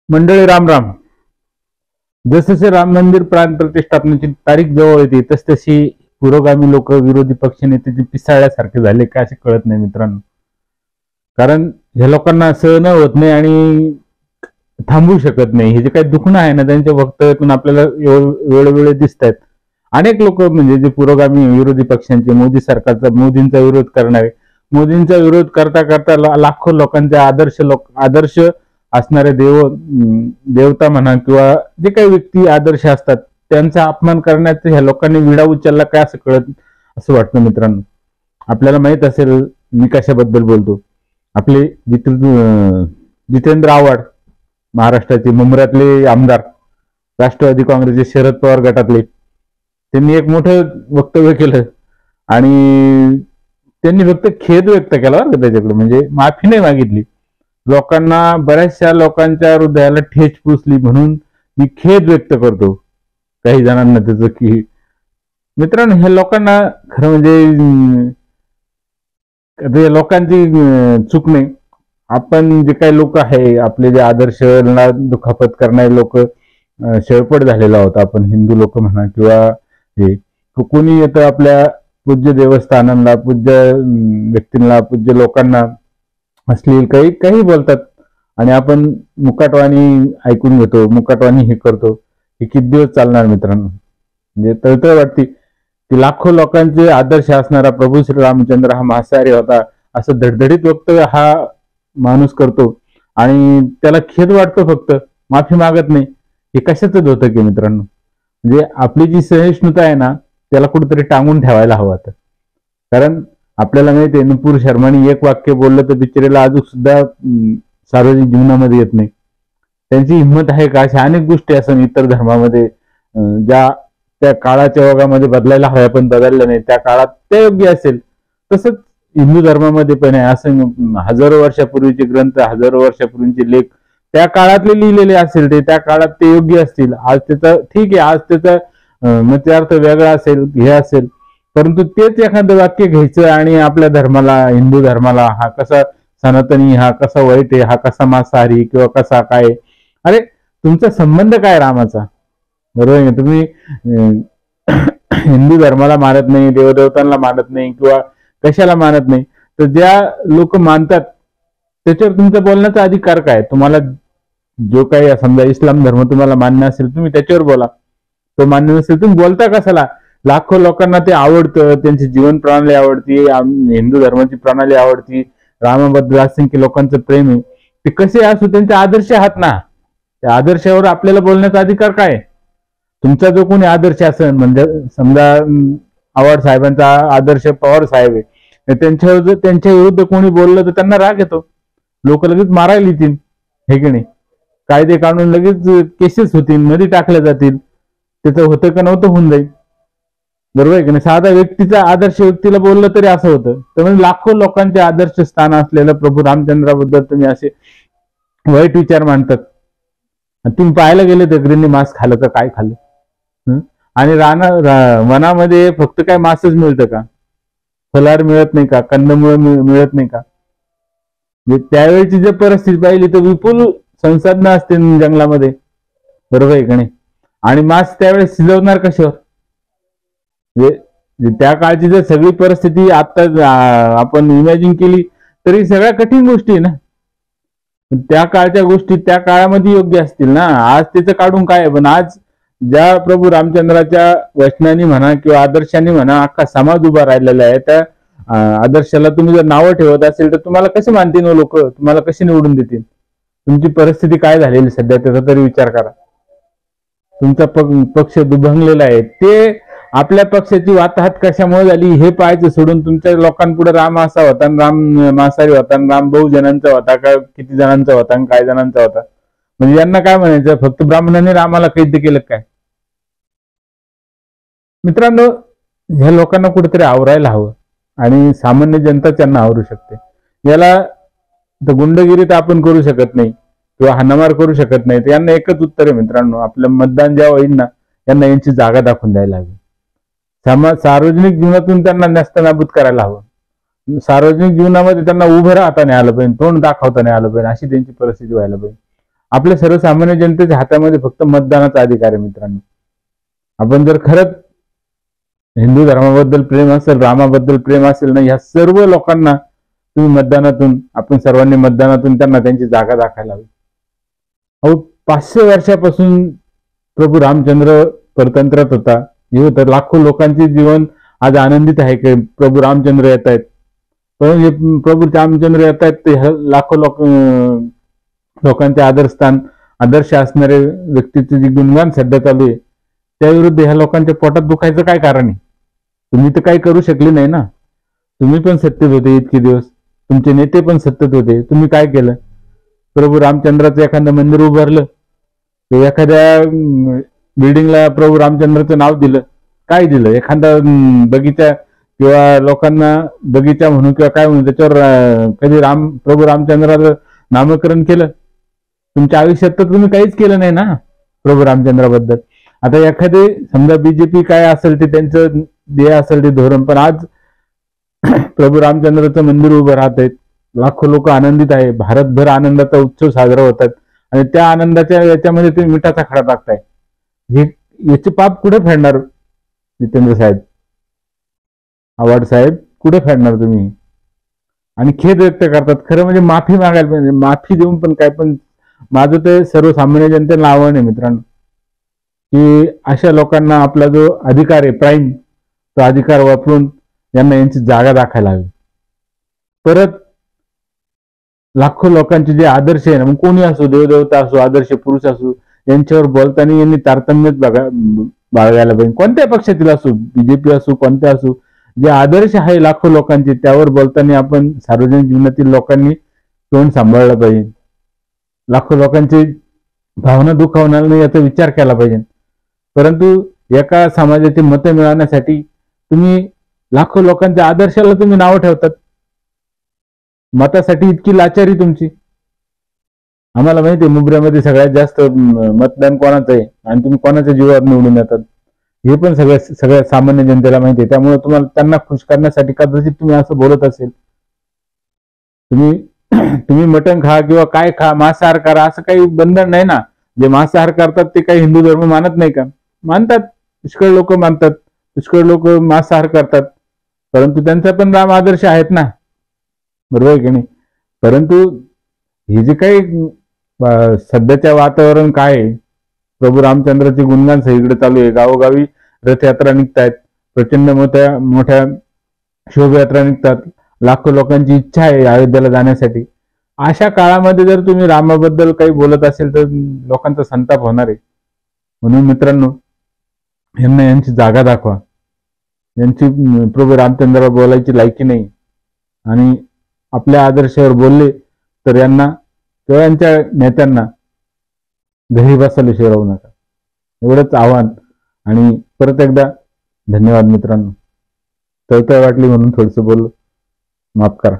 मंडळी राम राम. जसजसे राम मंदिर प्राण प्रतिष्ठापनेची तारीख जवळ येते तसतशी पुरोगामी लोक विरोधी पक्षनेते पिसाळ्यासारखे झाले काय असे कळत नाही मित्रांनो. कारण ह्या लोकांना सहन होत नाही आणि थांबू शकत नाही. हे जे काही दुखणं आहे ना त्यांच्या वक्तव्यातून आपल्याला वेळोवेळी दिसत आहेत. अनेक लोक म्हणजे जे पुरोगामी विरोधी पक्षांचे मोदी सरकारचा मोदींचा विरोध करणारे, मोदींचा विरोध करता करता लाखो लोकांचे आदर्श असणारे देवता म्हणा किंवा जे काही व्यक्ती आदर्श असतात त्यांचा अपमान करण्याचा ह्या लोकांनी विडा उचलला काय असं कळत असं वाटतं मित्रांनो. आपल्याला माहित असेल मी कशाबद्दल बोलतो. आपले जितेंद्र आव्हाड, महाराष्ट्राचे मुंब्र्यातले आमदार, राष्ट्रवादी काँग्रेसचे शरद पवार गटातले, त्यांनी एक मोठं वक्तव्य केलं आणि त्यांनी फक्त खेद व्यक्त केला बरं का त्याच्याकडे, म्हणजे माफी नाही मागितली. लोकांना बऱ्याचशा लोकांच्या हृदयाला ठेच पोचली म्हणून मी खेद व्यक्त करतो काही जणांना त्याचं की मित्रांनो ह्या लोकांना खरं म्हणजे लोकांची चूक नाही. आपण जे काही लोक आहे आपले जे आदर्शला दुखापत करणारे लोक शेळपट झालेला होता. आपण हिंदू लोक म्हणा किंवा हे कोणी येतं आपल्या पूज्य देवस्थानांना, पूज्य व्यक्तींना, पूज्य लोकांना अश्लील काही बोलतात आणि आपण मुकाटवाणी ऐकून घेतो, मुकाटवाणी हे करतो. हे किती दिवस चालणार मित्रांनो. म्हणजे तळतळ वाटते की लाखो लोकांचे आदर्श असणारा प्रभू श्री रामचंद्र हा मांसाहारी होता असं धडधडीत वक्तव्य हा माणूस करतो आणि त्याला खेद वाटतो, फक्त माफी मागत नाही. हे कशाच होतं की मित्रांनो. म्हणजे आपली जी सहिष्णुता आहे ना त्याला कुठेतरी टांगून ठेवायला हवं होतं. कारण आपल्याला माहिती आहे नुपूर शर्मानी एक वाक्य बोललं तर बिचारीला अजून सुद्धा सार्वजनिक जीवनामध्ये येत नाही. त्यांची हिंमत आहे का? अशा अनेक गोष्टी असं इतर धर्मामध्ये ज्या त्या काळाच्या ओघामध्ये बदलायला हव्या पण बदलल्या नाही, त्या काळात ते योग्य असेल तसंच हिंदू धर्मामध्ये पण आहे. असं हजारो वर्षापूर्वीचे ग्रंथ, हजारो वर्षापूर्वीचे लेख त्या काळातले लिहिलेले असेल, ते त्या काळात ते योग्य असतील. आज त्याचा ठीक आहे, आज त्याचा मत्यार्थ वेगळा असेल, हे असेल, परंतु तेच एखादं वाक्य घ्यायचं आणि आपल्या धर्माला, हिंदू धर्माला हा कसा सनातनी, हा कसा वाईट आहे, हा कसा मांसाहारी किंवा कसा काय. अरे तुमचा संबंध काय रामाचा? बरोबर आहे. तुम्ही हिंदू धर्माला मानत नाही, देवदेवतांना मानत नाही किंवा कशाला मानत नाही, तर ज्या लोक मानतात त्याच्यावर तुमचा बोलण्याचा अधिकार काय? तुम्हाला जो काही समजा इस्लाम धर्म तुम्हाला मान्य असेल तुम्ही त्याच्यावर बोला, तो मान्य नसेल तुम्ही बोलता कशाला? लाखो लोकांना ते आवडतं, त्यांची जीवन प्रणाली आवडती, हिंदू धर्माची प्रणाली आवडती, रामाबद्दल असंख्य लोकांचं प्रेम आहे. ते कसे असो त्यांचे आदर्श आहात ना, त्या आदर्शावर आपल्याला बोलण्याचा अधिकार काय? तुमचा जो कोणी आदर्श असेल, म्हणजे समजा आव्हाड साहेबांचा आदर्श पवार साहेब आहे, त्यांच्या विरुद्ध कोणी बोललं तर त्यांना राग येतो, लोक लगेच मारायला येतील, हे की नाही? कायदे काढून लगेच केसेस होतील, नदी टाकल्या जातील. त्याचं होतं का नव्हतं होऊन जाईल. बरोबर आहे की नाही? साधा व्यक्तीचा आदर्श व्यक्तीला बोललं तरी असं होतं. तर म्हणजे लाखो लोकांचे आदर्श स्थान असलेलं प्रभू रामचंद्राबद्दल तुम्ही असे वाईट विचार मांडतात. तुम्ही पाहायला गेले दगडींनी मांस खाल्लं का? काय खाल्लं? आणि वनामध्ये फक्त काय मांसच मिळतं का? फलाहार मिळत नाही का? कंदमुळ मिळत नाही का? त्यावेळेची जर परिस्थिती पाहिली तर विपुल संसाधनं असते जंगलामध्ये. बरोबर आहे का नाही? आणि मांस त्यावेळेस शिजवणार कशावर? त्या काळची जर सगळी परिस्थिती आता आपण इमॅजिन केली तरी सगळ्या कठीण गोष्टी आहे ना. त्या काळच्या गोष्टी त्या काळामध्ये योग्य असतील ना. आज त्याचं काढून काय आहे? पण आज ज्या प्रभू रामचंद्राच्या वचनाने म्हणा किंवा आदर्शाने म्हणा अख्खा समाज उभा राहिलेला आहे, त्या आदर्शाला तुम्ही जर नावं ठेवत असेल तर तुम्हाला कसे मानतील लोक? तुम्हाला कसे निवडून देतील? तुमची परिस्थिती काय झालेली सध्या त्याचा तरी विचार करा. तुमचा पक्ष दुभंगलेला आहे. ते आपल्या पक्षाची वाताहत कशामुळे झाली हे पाहायचं सोडून तुमच्या लोकांपुढे राम असा होता, राम मांसाहारी होता, राम बहु जणांचा होता का किती जणांचा होता, काय जणांचा होता. म्हणजे यांना काय म्हणायचं? फक्त ब्राह्मणांनी रामाला कैद केलं काय? मित्रांनो ह्या लोकांना कुठेतरी आवरायला हवं आणि सामान्य जनता त्यांना आवरू शकते. याला गुंडगिरी तर आपण करू शकत नाही किंवा हाणामार करू शकत नाही. तर यांना एकच उत्तर आहे मित्रांनो, आपलं मतदान जेव्हा होईल ना यांना यांची जागा दाखवून द्यायला हवी. सार्वजनिक जीवनातून त्यांना नेस्तनाबूत करायला हवं. सार्वजनिक जीवनामध्ये त्यांना उभं राहता नाही आलं पाहिजे, तोंड दाखवता नाही आलं पाहिजे, अशी त्यांची परिस्थिती व्हायला पाहिजे. आपल्या सर्वसामान्य जनतेच्या हातामध्ये फक्त मतदानाचा अधिकार आहे मित्रांनो. आपण जर खरंच हिंदू धर्माबद्दल प्रेम असेल, रामाबद्दल प्रेम असेल ना, ह्या सर्व लोकांना तुम्ही मतदानातून, आपण सर्वांनी मतदानातून त्यांना त्यांची जागा दाखवायला हवी. अहो 500 वर्षापासून प्रभू रामचंद्र परतंत्रात होता, हे होतं. लाखो लोकांचे जीवन आज आनंदित आहे की प्रभू रामचंद्र येत आहेत. पण हे प्रभू रामचंद्र येत आहेत ते लाखो लोकांचे आदर्श असणारे व्यक्तीचे जे गुणगान सध्या चालू आहे, त्याविरुद्ध ह्या लोकांच्या पोटात दुखायचं काय कारण आहे? तुम्ही तर काही करू शकले नाही ना. तुम्ही पण सत्तेत होते इतके दिवस, तुमचे नेते पण सत्तेत होते, तुम्ही काय केलं? प्रभू रामचंद्राचं एखादं मंदिर उभारलं, एखाद्या बिल्डिंगला प्रभू रामचंद्राचं नाव दिलं, काय दिलं? एखादा बगीचा किंवा लोकांना बगीचा म्हणून किंवा काय म्हणून त्याच्यावर कधी प्रभू रामचंद्राचं नामकरण केलं? तुमच्या आयुष्यात तर तुम्ही काहीच केलं नाही ना प्रभू रामचंद्राबद्दल. आता एखादे समजा बीजेपी काय असेल ते त्यांचं ध्येय असेल ते धोरण, पण आज प्रभू रामचंद्राचं मंदिर उभं राहत आहेत, लाखो लोक आनंदित आहे, भारतभर आनंदाचा उत्सव साजरा होतात, आणि त्या आनंदाच्या याच्यामध्ये तुम्ही मिठाचा खडा टाकताय. हे याचे पाप कुठे फेडणार जितेंद्र साहेब, आव्हाड साहेब, कुठे फेडणार तुम्ही? आणि खेद व्यक्त करतात. खरं म्हणजे माफी मागायला पाहिजे. माफी देऊन पण काय, पण माझं ते सर्वसामान्य जनतेला आव्हान आहे मित्रांनो की अशा लोकांना आपला जो अधिकार आहे प्राईम, तो अधिकार वापरून यांना यांची जागा दाखवायला हवी. परत लाखो लोकांचे जे आदर्श आहे ना, मग कोणी असो, देवदेवता असो, आदर्श पुरुष असो, यांच्यावर बोलताना यांनी तारतम्यच बाळगायला पाहिजे. कोणत्या पक्षातील असो, बीजेपी असो, कोणत्या असो, जे आदर्श आहे लाखो लोकांचे, त्यावर बोलताना आपण सार्वजनिक जीवनातील लोकांनी तोंड सांभाळलं पाहिजे. लाखो लोकांची भावना दुखावणार नाही याचा विचार केला पाहिजे. परंतु एका समाजाची मतं मिळवण्यासाठी तुम्ही लाखो लोकांच्या आदर्शाला तुम्ही नावं ठेवतात. मतासाठी इतकी लाचारी तुमची. आम्हाला माहिती आहे मुंबईमध्ये सगळ्यात जास्त मतदान कोणाचं आहे आणि तुम्ही कोणाच्या जीवावर निवडून येतात, हे पण सगळ्या सामान्य जनतेला माहिती आहे. त्यामुळे तुम्हाला त्यांना खुश करण्यासाठी कदाचित तुम्ही असं बोलत असेल. तुम्ही मटण खा किंवा काय खा, मांसाहार करा, असं काही बंधन नाही ना. जे मांसाहार करतात ते काही हिंदू धर्म मानत नाही का? मानतात, पुष्कळ लोक मानतात, पुष्कळ लोक मांसाहार करतात, परंतु त्यांचा पण राम आदर्श आहेत ना, बरोबर आहे की नाही? परंतु हे जे काही सध्याच्या वातावरण काय आहे, प्रभू रामचंद्राचे गुणगान सगळीकडे चालू आहे, गावोगावी रथयात्रा निघतायत, प्रचंड मोठ्या शोभायात्रा निघतात, लाखो लोकांची इच्छा आहे अयोध्येला जाण्यासाठी. अशा काळामध्ये जर तुम्ही रामाबद्दल काही बोलत असेल तर लोकांचा संताप होणार आहे. म्हणून मित्रांनो, यांना यांची जागा दाखवा. यांची प्रभू रामचंद्रावर बोलायची लायकी नाही, आणि आपल्या आदर्शावर बोलले तर यांना किंवा यांच्या नेत्यांना घरी बसायला शिरवू नका, एवढंच आव्हान. आणि परत एकदा धन्यवाद मित्रांनो. तळतळ वाटली म्हणून थोडंसं बोललो, माफ करा.